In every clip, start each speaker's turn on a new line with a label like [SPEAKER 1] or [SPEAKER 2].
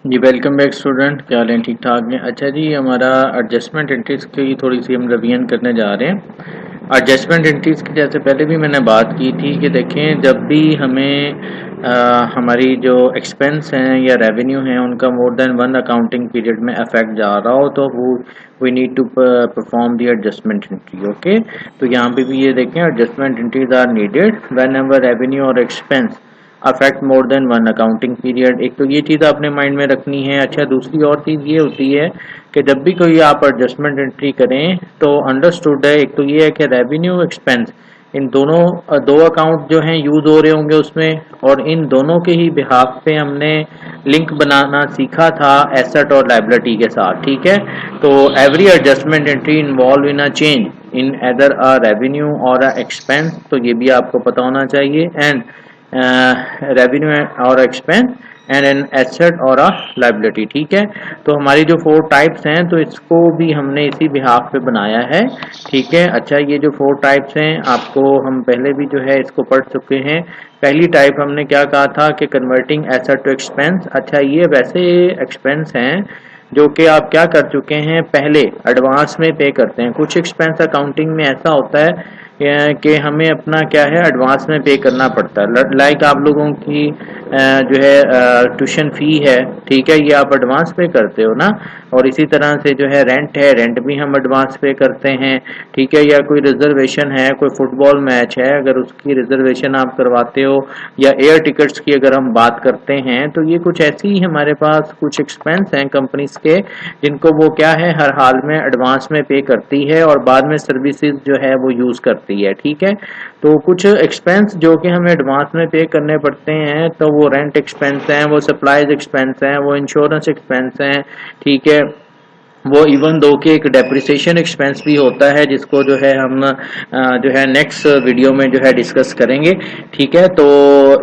[SPEAKER 1] जी welcome back student, क्या हाल है? ठीक ठाक है। अच्छा जी, हमारा एडजस्टमेंट एंट्रीज की थोड़ी सी हम रिवीजन करने जा रहे हैं। एडजस्टमेंट एंट्रीज की जैसे पहले भी मैंने बात की थी कि देखें, जब भी हमें हमारी जो एक्सपेंस हैं या रेवेन्यू हैं उनका more than one accounting period में अफेक्ट जा रहा हो तो वो we need to perform the adjustment entry. Okay, तो यहाँ पे भी ये देखें, adjustment entries are needed whenever revenue और expense affect more than one accounting period. एक तो ये चीज़ आपने माइंड में रखनी है। अच्छा, दूसरी और चीज़ ये होती है कि जब भी कोई आप एडजस्टमेंट एंट्री करें तो अंडरस्टूड है, एक तो ये है कि रेवेन्यू एक्सपेंस इन दोनों दो अकाउंट जो हैं यूज़ हो रहे होंगे उसमें, और इन दोनों के ही बिहाफ पे हमने लिंक बनाना सीखा था एसेट और लायबिलिटी के साथ। ठीक है, तो every adjustment entry involve in a change in either a revenue और अ एक्सपेंस, तो ये भी आपको पता होना चाहिए। एंड रेवेन्यू और एक्सपेंस एंड एन एसेट और अ लायबिलिटी। ठीक है, तो हमारी जो फोर टाइप्स हैं तो इसको भी हमने इसी बिहाफ पे बनाया है। ठीक है, अच्छा, ये जो फोर टाइप्स हैं आपको हम पहले भी जो है इसको पढ़ चुके हैं। पहली टाइप हमने क्या कहा था कि कन्वर्टिंग एसेट टू एक्सपेंस। अच्छा, ये वैसे एक्सपेंस हैं जो कि आप क्या कर चुके हैं, पहले एडवांस में पे करते हैं। कुछ एक्सपेंस अकाउंटिंग में ऐसा होता है कि हमें अपना क्या है एडवांस में पे करना पड़ता है। लाइक आप लोगों की जो है ट्यूशन फ़ी है, ठीक है, ये आप एडवांस पे करते हो ना। और इसी तरह से जो है रेंट है, रेंट भी हम एडवांस पे करते हैं। ठीक है, या कोई रिजर्वेशन है, कोई फुटबॉल मैच है, अगर उसकी रिजर्वेशन आप करवाते हो, या एयर टिकट्स की अगर हम बात करते हैं, तो ये कुछ ऐसी ही हमारे पास कुछ एक्सपेंस हैं कंपनीज के जिनको वो क्या है हर हाल में एडवांस में पे करती है और बाद में सर्विसेज जो है वो यूज़ करती है। ठीक है, तो कुछ एक्सपेंस जो कि हमें एडवांस में पे करने पड़ते हैं, तो वो रेंट एक्सपेंस हैं, वो सप्लाईज एक्सपेंस हैं, वो इंश्योरेंस एक्सपेंस हैं। ठीक है, वो इवन दो के एक डेप्रिसिएशन एक्सपेंस भी होता है जिसको जो है हम जो है नेक्स्ट वीडियो में जो है डिस्कस करेंगे। ठीक है, तो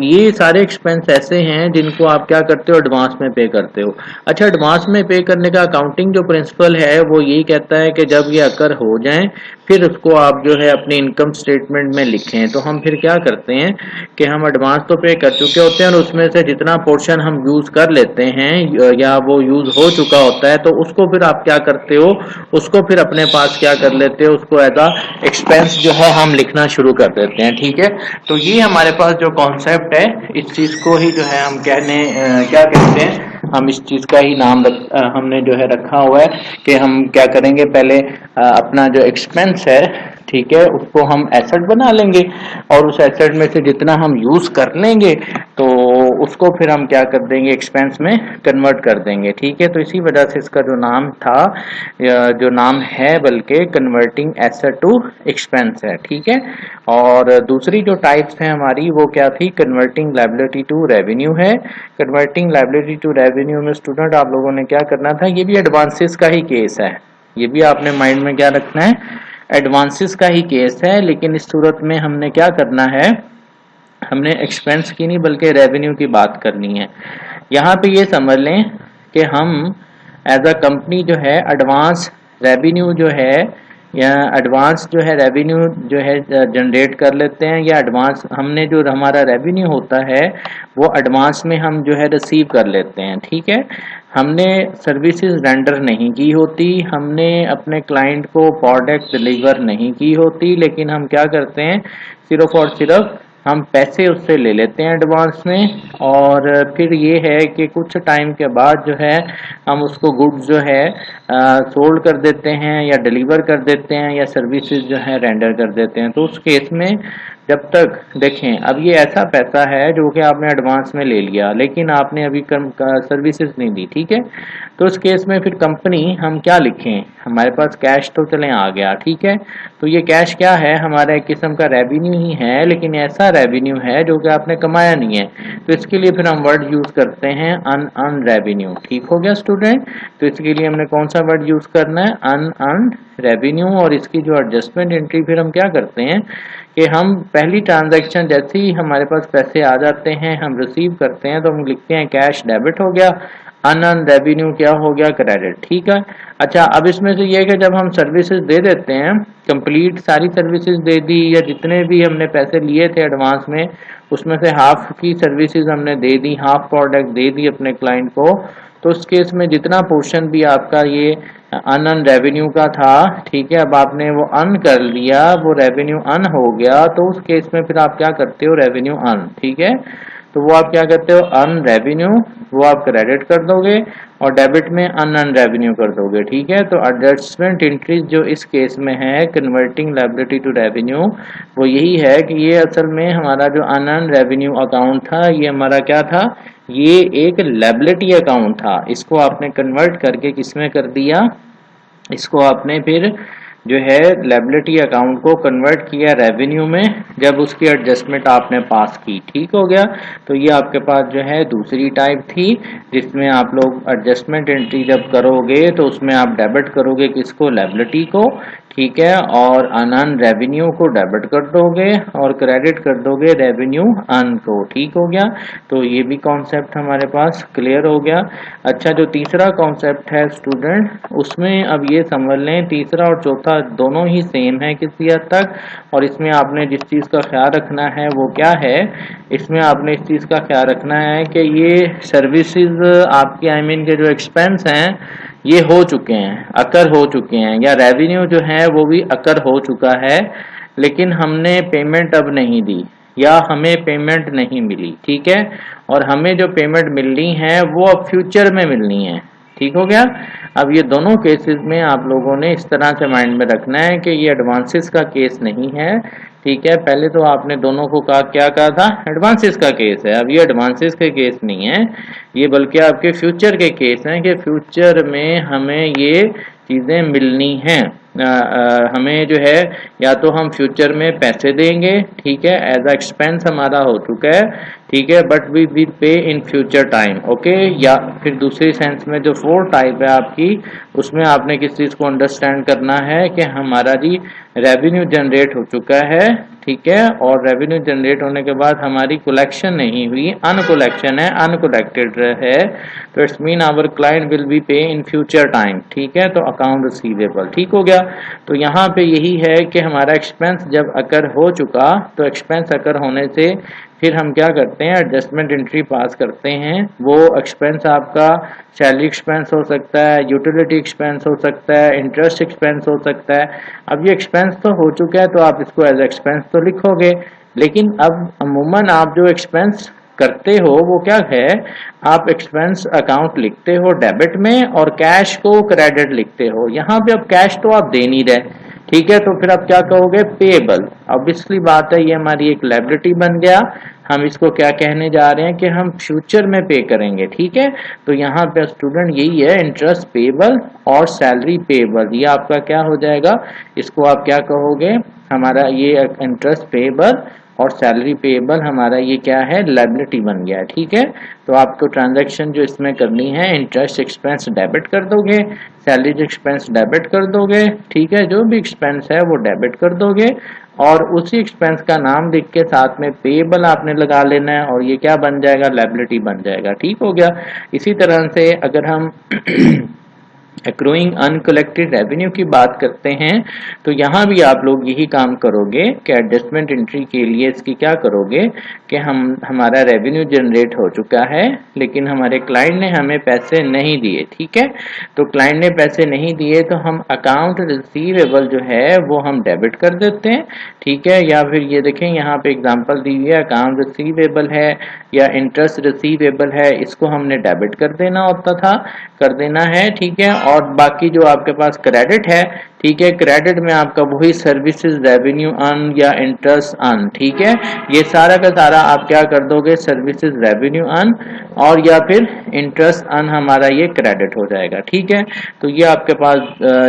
[SPEAKER 1] ये सारे एक्सपेंस ऐसे हैं जिनको आप क्या करते हो, एडवांस में पे करते हो। अच्छा, एडवांस में पे करने का अकाउंटिंग जो प्रिंसिपल है वो यही कहता है कि जब ये अकर हो जाएं फिर उसको आप जो है अपने इनकम स्टेटमेंट में लिखें। तो हम फिर क्या करते हैं कि हम एडवांस तो पे कर चुके होते हैं और उसमें से जितना पोर्शन हम यूज़ कर लेते हैं या वो यूज़ हो चुका होता है, तो उसको फिर आप क्या करते हो, उसको फिर अपने पास क्या कर लेते हो, उसको एज अ एक्सपेंस जो है हम लिखना शुरू कर देते हैं। ठीक है, तो ये हमारे पास जो कॉन्सेप्ट है, इस चीज़ को ही जो है हम क्या कहते हैं, हम इस चीज़ का ही नाम हमने जो है रखा हुआ है कि हम क्या करेंगे, पहले अपना जो एक्सपेंस है, ठीक है, उसको हम एसेट बना लेंगे और उस एसेट में से जितना हम यूज़ कर लेंगे तो उसको फिर हम क्या कर देंगे, एक्सपेंस में कन्वर्ट कर देंगे। ठीक है, तो इसी वजह से इसका जो नाम था, जो नाम है बल्कि कन्वर्टिंग एसेट टू एक्सपेंस है। ठीक है, और दूसरी जो टाइप्स है हमारी वो क्या थी, कन्वर्टिंग लायबिलिटी टू रेवेन्यू है। कन्वर्टिंग लायबिलिटी टू रेवेन्यू में स्टूडेंट आप लोगों ने क्या करना था, ये भी एडवांसेस का ही केस है। ये भी आपने माइंड में क्या रखना है, एडवांसेस का ही केस है, लेकिन इस सूरत में हमने क्या करना है, हमने एक्सपेंस की नहीं बल्कि रेवेन्यू की बात करनी है। यहाँ पे ये समझ लें कि हम एज अ कंपनी जो है एडवांस रेवेन्यू जो है या एडवांस जो है रेवेन्यू जो है जनरेट कर लेते हैं, या एडवांस हमने जो हमारा रेवेन्यू होता है वो एडवांस में हम जो है रिसीव कर लेते हैं। ठीक है, हमने सर्विसेज रेंडर नहीं की होती, हमने अपने क्लाइंट को प्रोडक्ट डिलीवर नहीं की होती, लेकिन हम क्या करते हैं, सिर्फ और सिर्फ हम पैसे उससे ले लेते हैं एडवांस में, और फिर ये है कि कुछ टाइम के बाद जो है हम उसको गुड्स जो है सोल्ड कर देते हैं या डिलीवर कर देते हैं या सर्विसेज जो है रेंडर कर देते हैं। तो उस केस में जब तक देखें, अब ये ऐसा पैसा है जो कि आपने एडवांस में ले लिया लेकिन आपने अभी सर्विसेज नहीं दी। ठीक है, तो उस केस में फिर कंपनी हम क्या लिखें, हमारे पास कैश तो चले आ गया। ठीक है, तो ये कैश क्या है, हमारा एक किस्म का रेवेन्यू ही है, लेकिन ऐसा रेवेन्यू है जो कि आपने कमाया नहीं है, तो इसके लिए फिर हम वर्ड यूज करते हैं अन रेवेन्यू। ठीक हो गया स्टूडेंट, तो इसके लिए हमने कौन सा वर्ड यूज करना है, अन रेवेन्यू। और इसकी जो एडजस्टमेंट एंट्री फिर हम क्या करते हैं कि हम पहली ट्रांजैक्शन जैसे ही हमारे पास पैसे आ जाते हैं, हम रिसीव करते हैं, तो हम लिखते हैं कैश डेबिट हो गया, अन रेवेन्यू क्या हो गया, क्रेडिट। ठीक है, अच्छा, अब इसमें से ये है कि जब हम सर्विसेज दे देते हैं, कंप्लीट सारी सर्विसेज दे दी या जितने भी हमने पैसे लिए थे एडवांस में उसमें से हाफ की सर्विसेज हमने दे दी, हाफ प्रोडक्ट दे दी अपने क्लाइंट को, तो उस केस में जितना पोर्शन भी आपका ये अन रेवेन्यू का था, ठीक है, अब आपने वो अन कर लिया, वो रेवेन्यू अन हो गया, तो उस केस में फिर आप क्या करते हो, रेवेन्यू अन, ठीक है, तो वो आप क्या करते हो, अन रेवेन्यू वो आप क्रेडिट कर दोगे और डेबिट में अन रेवेन्यू कर दोगे, ठीक है। तो एडजस्टमेंट एंट्रीज जो इस केस में है कन्वर्टिंग लायबिलिटी टू रेवेन्यू, वो यही है कि ये असल में हमारा जो अन रेवेन्यू अकाउंट था, ये हमारा क्या था, ये एक लायबिलिटी अकाउंट था, इसको आपने कन्वर्ट करके किसमें कर दिया, इसको आपने फिर जो है लायबिलिटी अकाउंट को कन्वर्ट किया रेवेन्यू में, जब उसकी एडजस्टमेंट आपने पास की, ठीक हो गया। तो ये आपके पास जो है दूसरी टाइप थी, जिसमें आप लोग एडजस्टमेंट एंट्री जब करोगे तो उसमें आप डेबिट करोगे किसको, लायबिलिटी को, ठीक है, और अन रेवेन्यू को डेबिट कर दोगे और क्रेडिट कर दोगे रेवेन्यू अन को, ठीक हो गया। तो ये भी कॉन्सेप्ट हमारे पास क्लियर हो गया। अच्छा, जो तीसरा कॉन्सेप्ट है स्टूडेंट, उसमें अब ये समझ लें, तीसरा और चौथा दोनों ही सेम है किसी हद तक, और इसमें आपने जिस चीज़ का ख्याल रखना है वो क्या है, इसमें आपने इस चीज़ का ख्याल रखना है कि ये सर्विसेज आपके के जो एक्सपेंस हैं ये हो चुके हैं, अकर हो चुके हैं, या रेवेन्यू जो है वो भी अकर हो चुका है, लेकिन हमने पेमेंट अब नहीं दी या हमें पेमेंट नहीं मिली, ठीक है, और हमें जो पेमेंट मिलनी है वो अब फ्यूचर में मिलनी है, ठीक हो गया। अब ये दोनों केसेस में आप लोगों ने इस तरह से माइंड में रखना है कि ये एडवांसेस का केस नहीं है, ठीक है, पहले तो आपने दोनों को कहा, क्या कहा था, एडवांसेस का केस है, अब ये एडवांसेस के केस नहीं है, ये बल्कि आपके फ्यूचर के केस हैं कि फ्यूचर में हमें ये चीज़ें मिलनी हैं, हमें जो है या तो हम फ्यूचर में पैसे देंगे, ठीक है, एज अ एक्सपेंस हमारा हो चुका है, ठीक है, but we will pay in future time, okay, या फिर दूसरी सेंस में जो फोर्थ टाइप है आपकी, उसमें आपने किस चीज़ को अंडरस्टैंड करना है कि हमारा जी रेवेन्यू जनरेट हो चुका है, ठीक है, और रेवेन्यू जनरेट होने के बाद हमारी कलेक्शन नहीं हुई, अनकलेक्शन है, अनकलेक्टेड है, तो it's mean our client will be pay in future time, ठीक है, तो अकाउंट रिसीवेबल, ठीक हो गया। तो यहाँ पे यही है कि हमारा एक्सपेंस जब अकर हो चुका, तो एक्सपेंस अकर होने से फिर हम क्या करते हैं, एडजस्टमेंट एंट्री पास करते हैं, वो एक्सपेंस आपका सैलरी एक्सपेंस हो सकता है, यूटिलिटी एक्सपेंस हो सकता है, इंटरेस्ट एक्सपेंस हो सकता है। अब ये एक्सपेंस तो हो चुका है, तो आप इसको एज एक्सपेंस तो लिखोगे, लेकिन अब अमूमन आप जो एक्सपेंस करते हो वो क्या है, आप एक्सपेंस अकाउंट लिखते हो डेबिट में और कैश को क्रेडिट लिखते हो, यहाँ पे अब कैश तो आप दे नहीं रहे, ठीक है, तो फिर आप क्या कहोगे, पेएबल, ऑब्वियसली बात है, ये हमारी एक लायबिलिटी बन गया, हम इसको क्या कहने जा रहे हैं कि हम फ्यूचर में पे करेंगे, ठीक है। तो यहाँ पे स्टूडेंट यही है, इंटरेस्ट पेएबल और सैलरी पेएबल, ये आपका क्या हो जाएगा, इसको आप क्या कहोगे, हमारा ये इंटरेस्ट पेएबल और सैलरी पेएबल हमारा ये क्या है, लायबिलिटी बन गया है, ठीक है। तो आपको ट्रांजैक्शन जो इसमें करनी है, इंटरेस्ट एक्सपेंस डेबिट कर दोगे, सैलरी एक्सपेंस डेबिट कर दोगे, ठीक है, जो भी एक्सपेंस है वो डेबिट कर दोगे, और उसी एक्सपेंस का नाम लिख के साथ में पेएबल आपने लगा लेना है, और ये क्या बन जाएगा, लायबिलिटी बन जाएगा, ठीक हो गया। इसी तरह से अगर हम एक्रूइंग अनकलेक्टेड रेवेन्यू की बात करते हैं, तो यहाँ भी आप लोग यही काम करोगे कि एडजस्टमेंट एंट्री के लिए इसकी क्या करोगे कि हमारा रेवेन्यू जनरेट हो चुका है, लेकिन हमारे क्लाइंट ने हमें पैसे नहीं दिए, ठीक है, तो क्लाइंट ने पैसे नहीं दिए तो हम अकाउंट रिसीवेबल जो है वो हम डेबिट कर देते हैं, ठीक है, या फिर ये देखें यहाँ पे एग्जांपल दी हुई है, अकाउंट रिसीवेबल है या इंटरेस्ट रिसीवेबल है, इसको हमने डेबिट कर देना होता था, कर देना है, ठीक है, और बाकी जो आपके पास क्रेडिट है, ठीक है, क्रेडिट में आपका वही सर्विसेज रेवेन्यू अर्न या इंटरेस्ट अर्न, ठीक है, ये सारा का सारा आप क्या कर दोगे, सर्विसेज रेवेन्यू अर्न और या फिर इंटरेस्ट अर्न हमारा ये क्रेडिट हो जाएगा, ठीक है। तो ये आपके पास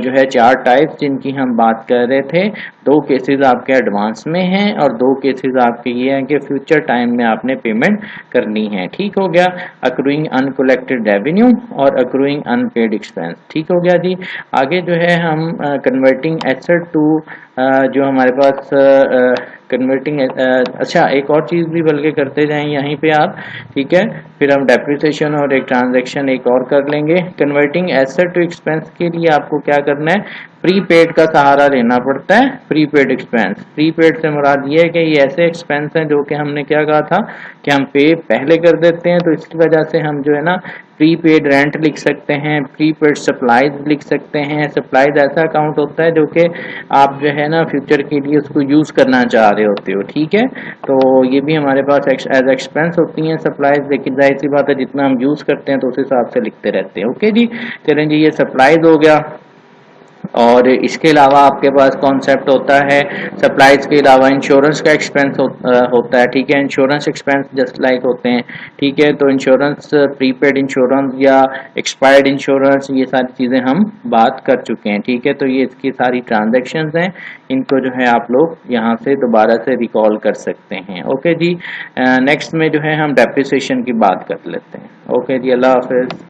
[SPEAKER 1] जो है चार टाइप्स जिनकी हम बात कर रहे थे, दो केसेस आपके एडवांस में हैं और दो केसेस आपके ये हैं कि फ्यूचर टाइम में आपने पेमेंट करनी है, ठीक हो गया, अक्रूइंग अनकलेक्टेड रेवेन्यू और अक्रूइंग अनपेड एक्सपेंस, ठीक हो गया जी। आगे जो है हम कन्वर्टिंग एसेट टू जो हमारे पास कन्वर्टिंग, अच्छा एक और चीज़ भी बल्कि करते जाएं यहीं पे आप, ठीक है। फिर हम डेप्रिसिएशन और एक ट्रांजैक्शन एक और कर लेंगे। कन्वर्टिंग एसेट टू एक्सपेंस के लिए आपको क्या करना है, प्रीपेड का सहारा लेना पड़ता है। प्रीपेड एक्सपेंस, प्रीपेड से मुराद ये है कि ये ऐसे एक्सपेंस हैं जो कि हमने क्या कहा था कि हम पे पहले कर देते हैं, तो इसकी वजह से हम जो है ना प्रीपेड रेंट लिख सकते हैं, प्रीपेड सप्लाईज लिख सकते हैं। सप्लाईज ऐसा अकाउंट होता है जो कि आप जो है ना फ्यूचर के लिए उसको यूज़ करना चाह रहे होते हो, ठीक है। तो ये भी हमारे पास एज एक्सपेंस होती हैं सप्लाईज, लेकिन जाहिर सी बात है जितना हम यूज़ करते हैं तो उस हिसाब से लिखते रहते हैं। ओके जी, चलें जी, ये सप्लाईज हो गया। और इसके अलावा आपके पास कॉन्सेप्ट होता है सप्लाईज के अलावा इंश्योरेंस का एक्सपेंस होता है, ठीक है। इंश्योरेंस एक्सपेंस जस्ट लाइक होते हैं, ठीक है। तो इंश्योरेंस, प्रीपेड इंश्योरेंस या एक्सपायर्ड इंश्योरेंस, ये सारी चीज़ें हम बात कर चुके हैं, ठीक है। तो ये इसकी सारी ट्रांजैक्शंस हैं, इनको जो है आप लोग यहाँ से दोबारा से रिकॉल कर सकते हैं। ओके जी, नेक्स्ट में जो है हम डेप्रिसिएशन की बात कर लेते हैं। ओके जी, अल्लाह हाफिज़।